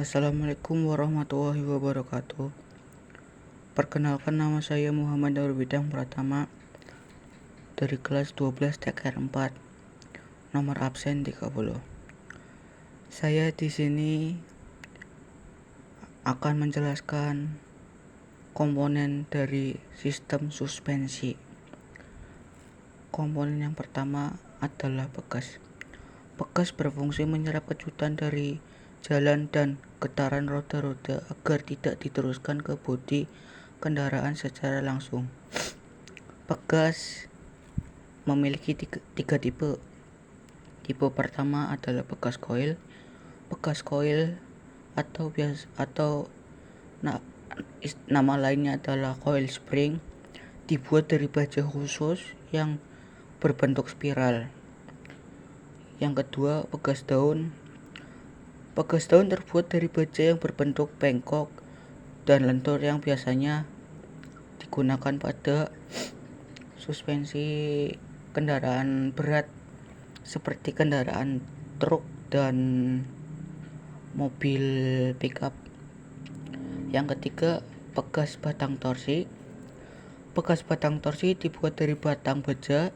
Assalamualaikum warahmatullahi wabarakatuh. Perkenalkan, nama saya Muhammad Daur Bidang Pratama dari kelas 12 TKR 4, nomor absen 30. Saya di sini akan menjelaskan komponen dari sistem suspensi. Komponen yang pertama adalah bekas. Bekas berfungsi menyerap kejutan dari jalan dan getaran roda-roda agar tidak diteruskan ke bodi kendaraan secara langsung. Bekas memiliki tiga tipe. Tipe pertama adalah bekas koil. Bekas koil atau nama lainnya adalah coil spring, dibuat dari baja khusus yang berbentuk spiral. Yang kedua, bekas daun. Bekas daun terbuat dari baja yang berbentuk bengkok dan lentur yang biasanya digunakan pada suspensi kendaraan berat seperti kendaraan truk dan mobil pickup. Yang ketiga, bekas batang torsi. Bekas batang torsi dibuat dari batang baja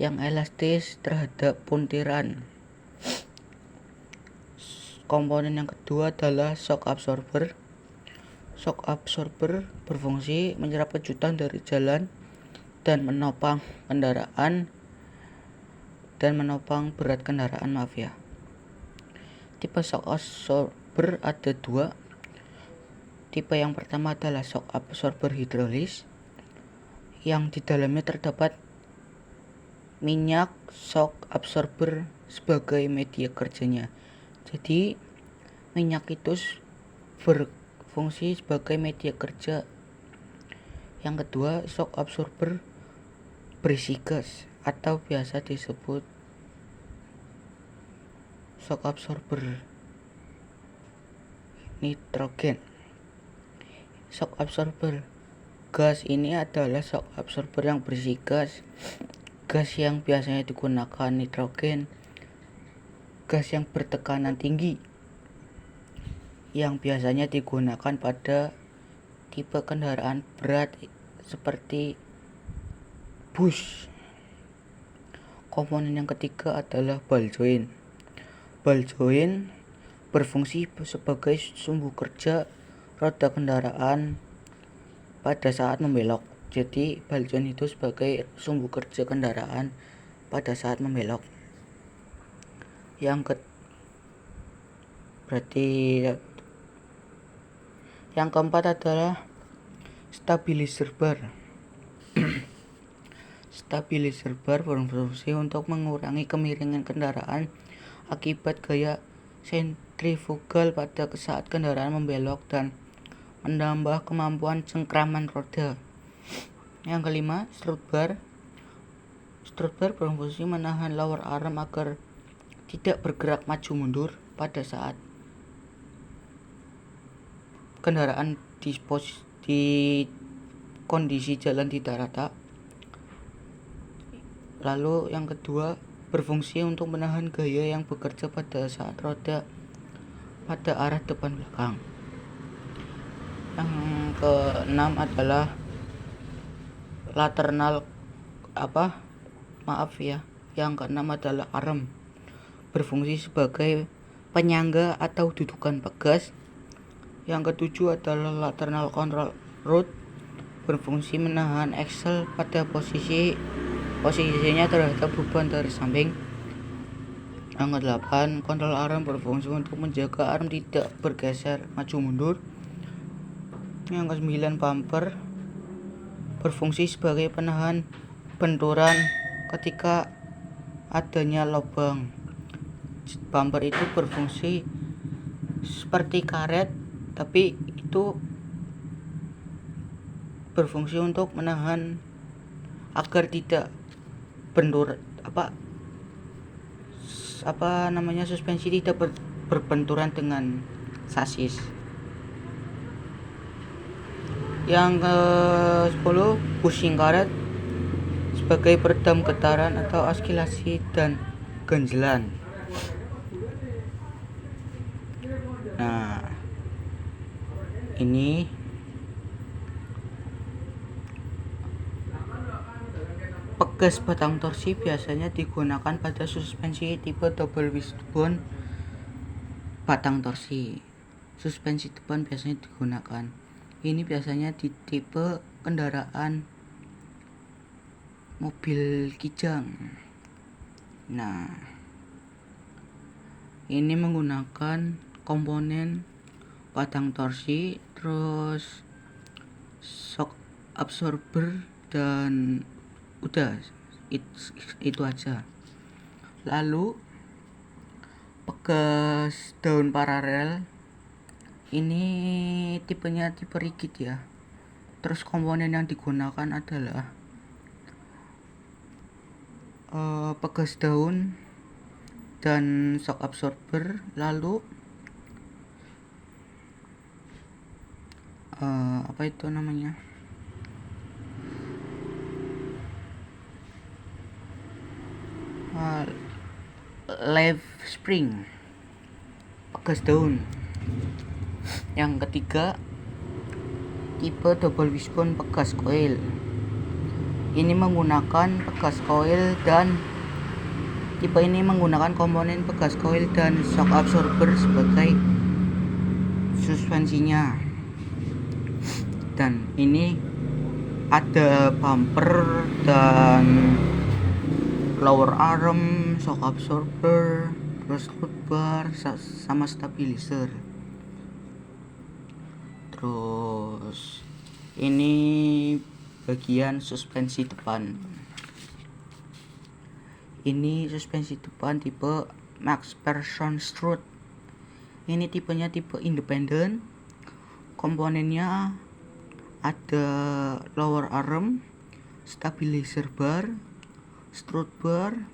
yang elastis terhadap puntiran. Komponen yang kedua adalah shock absorber. Shock absorber berfungsi menyerap kejutan dari jalan dan menopang berat kendaraan. Tipe shock absorber ada dua. Tipe yang pertama adalah shock absorber hidrolis, yang di dalamnya terdapat minyak shock absorber sebagai media kerjanya. Jadi minyak itu berfungsi sebagai media kerja. Yang kedua, shock absorber berisi gas atau biasa disebut shock absorber nitrogen. Shock absorber gas ini adalah shock absorber yang berisi gas. Gas yang biasanya digunakan nitrogen, gas yang bertekanan tinggi, yang biasanya digunakan pada tipe kendaraan berat seperti bus. Komponen yang ketiga adalah ball joint. Ball joint berfungsi sebagai sumbu kerja roda kendaraan pada saat membelok. Jadi ball joint itu sebagai sumbu kerja kendaraan pada saat membelok. Yang keempat adalah stabilizer bar. Stabilizer bar berfungsi untuk mengurangi kemiringan kendaraan akibat gaya sentrifugal pada saat kendaraan membelok dan menambah kemampuan cengkraman roda. Yang kelima, strut bar. Strut bar berfungsi menahan lower arm agar tidak bergerak maju mundur pada saat kendaraan di kondisi jalan tidak rata. Lalu yang kedua, berfungsi untuk menahan gaya yang bekerja pada saat roda pada arah depan belakang. Yang keenam adalah yang keenam adalah arm, berfungsi sebagai penyangga atau dudukan bekas. Yang ketujuh adalah lateral control rod, berfungsi menahan axle pada posisinya terhadap beban dari samping. Yang kedelapan, kontrol arm berfungsi untuk menjaga arm tidak bergeser maju mundur. Yang kesembilan, bumper berfungsi sebagai penahan benturan ketika adanya lubang. Bumper itu berfungsi seperti karet, tapi itu berfungsi untuk menahan agar tidak suspensi tidak berbenturan dengan sasis. Yang ke-10, bushing karet sebagai peredam getaran atau oscilasi dan ganjelan. Nah, ini pegas batang torsi biasanya digunakan pada suspensi tipe double wishbone batang torsi. Suspensi depan biasanya digunakan. Ini biasanya di tipe kendaraan mobil kijang. Nah, ini menggunakan komponen batang torsi, terus shock absorber, dan udah itu aja. Lalu pegas daun paralel, ini tipenya tipe rigid ya. Terus komponen yang digunakan adalah pegas daun dan shock absorber. Lalu apa itu namanya, leaf spring, pegas daun. Yang ketiga, tipe double wishbone pegas coil. Ini menggunakan pegas coil dan tipe ini menggunakan komponen pegas coil dan shock absorber sebagai suspensinya. Dan ini ada bumper dan lower arm, shock absorber, terus root bar sama stabilizer. Terus ini bagian suspensi depan. Ini suspensi depan tipe MacPherson strut. Ini tipenya tipe independen. Komponennya ada lower arm, stabilizer bar, strut bar,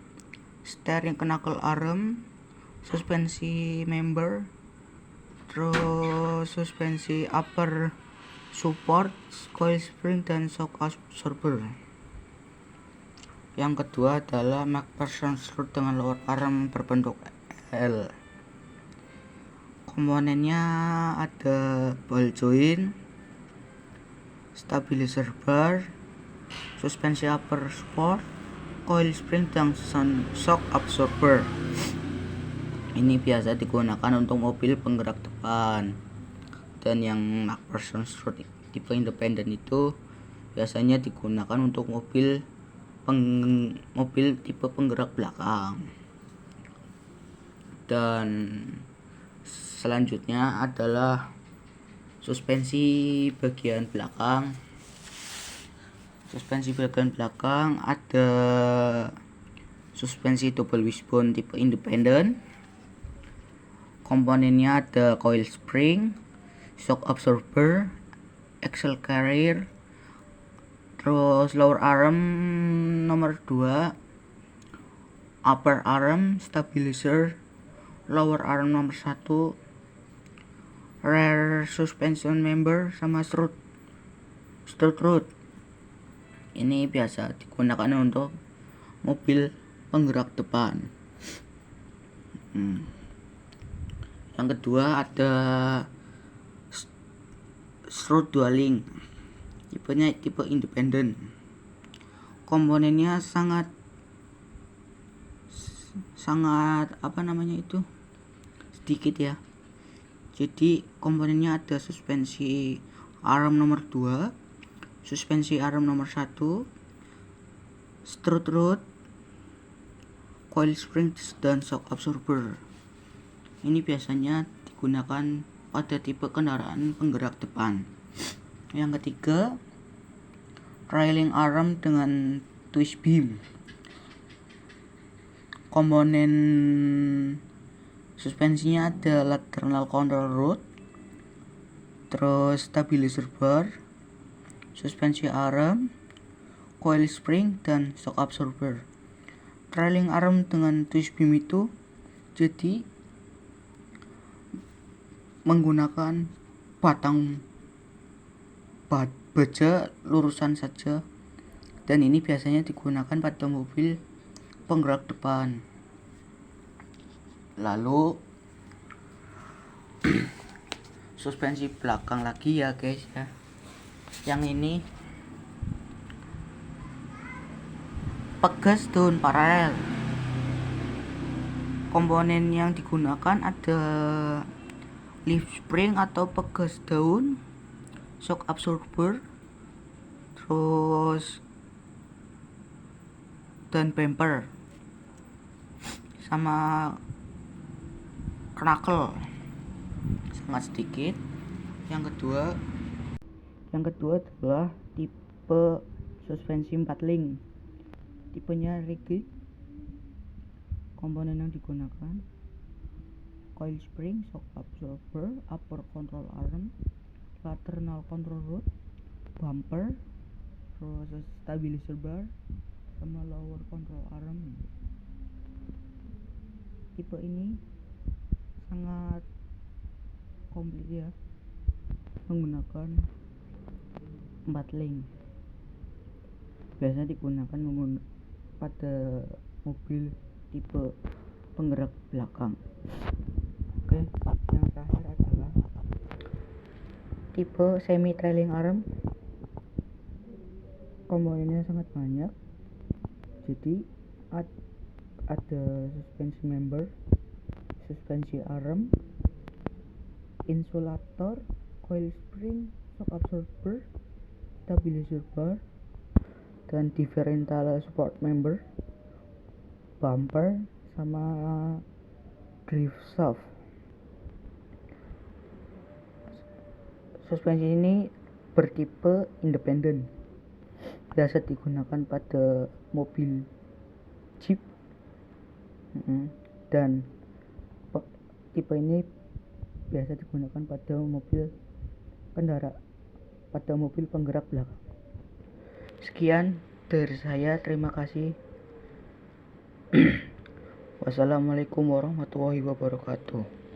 steering knuckle arm, suspensi member, terus suspensi upper support, coil spring, dan shock absorber. Yang kedua adalah MacPherson strut dengan lower arm berbentuk L. Komponennya ada ball joint, stabilizer bar, suspensi upper support, coil spring, dan shock absorber. Ini biasa digunakan untuk mobil penggerak depan. Dan yang MacPherson strut tipe independen itu biasanya digunakan untuk mobil tipe penggerak belakang. Dan selanjutnya adalah suspensi bagian belakang. Suspensi bagian belakang ada suspensi double wishbone tipe independen. Komponennya ada coil spring, shock absorber, axle carrier, terus lower arm nomor 2, upper arm, stabilizer, lower arm nomor 1, rear suspension member, sama strut root. Ini biasa digunakan untuk mobil penggerak depan. Yang kedua ada strut dualing. Tipenya tipe independen. Komponennya sangat sedikit ya. Jadi komponennya ada suspensi arm nomor 2, suspensi arm nomor 1, strut root, coil spring, dan shock absorber. Ini biasanya digunakan pada tipe kendaraan penggerak depan. Yang ketiga, trailing arm dengan twist beam. Komponen suspensinya ada lateral control rod, terus stabilizer bar, suspensi arm, coil spring, dan shock absorber. Trailing arm dengan twist beam itu jadi menggunakan batang baja lurusan saja, dan ini biasanya digunakan pada mobil penggerak depan. Lalu suspensi belakang lagi ya guys ya. Yang ini pegas daun paralel. Komponen yang digunakan ada leaf spring atau pegas daun, shock absorber, terus dan bumper sama knuckle sangat sedikit. Yang kedua adalah tipe suspensi 4 link, tipenya rigid. Komponen yang digunakan coil spring, shock absorber, upper control arm, lateral control rod, bumper, terus stabilizer bar sama lower control arm. Tipe ini sangat komplit ya, menggunakan 4 link. Biasanya digunakan pada mobil tipe penggerak belakang. Oke, yang terakhir adalah tipe semi trailing arm. Komponennya sangat banyak, jadi ada suspensi member, suspensi arm, insulator, coil spring, shock absorber, stabilizer bar, dan differential support member, bumper, sama drive shaft. Suspensi ini bertipe independen, biasa digunakan pada mobil Jeep, dan tipe ini biasa digunakan pada mobil penggerak belakang. Sekian dari saya, terima kasih. Wassalamualaikum warahmatullahi wabarakatuh.